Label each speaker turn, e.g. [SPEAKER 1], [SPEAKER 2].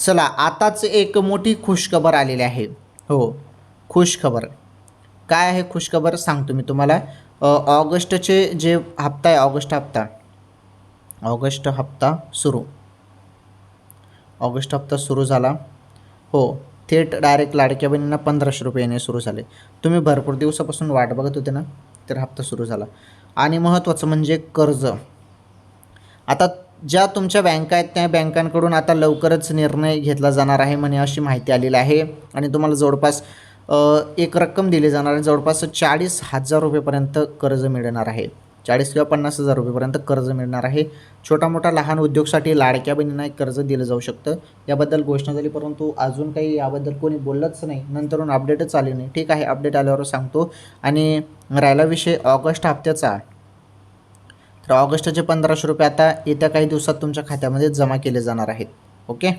[SPEAKER 1] चला आताच एक मोठी खुशखबर आलेली आहे. हो, खुशखबर. काय आहे खुशखबर सांगतो मी तुम्हाला. ऑगस्टचे जे हप्ता आहे, ऑगस्ट हप्ता सुरू. ऑगस्ट हप्ता सुरू झाला. हो, थेट डायरेक्ट लाडक्या बहिणींना 1500 रुपये येणे सुरू झाले. तुम्ही भरपूर दिवसापासून वाट बघत होते ना, तर हप्ता सुरू झाला. आणि महत्त्वाचं म्हणजे कर्ज. आता ज्या तुमच्या बँका आहेत त्या बँकांकडून आता लवकरच निर्णय घेतला जाणार आहे म्हणे, अशी माहिती आलेली आहे. आणि तुम्हाला जवळपास एक रक्कम दिली जाणार आहे, जवळपास 40,000 रुपयेपर्यंत कर्ज मिळणार आहे. 40 किंवा 50,000 रुपयेपर्यंत कर्ज मिळणार आहे. छोटा मोठा लहान उद्योगसाठी लाडक्या बहिणींना एक कर्ज दिलं जाऊ शकतं. याबद्दल घोषणा झाली, परंतु अजून काही याबद्दल कोणी बोललंच नाही. नंतरून अपडेटच आली नाही. ठीक आहे, अपडेट आल्यावर सांगतो. आणि राहिला विषय ऑगस्ट हप्त्याचा, तर ऑगस्टचे 1500 रुपये आता येत्या काही दिवसात तुमच्या खात्यामध्ये जमा केले जाणार आहेत. ओके.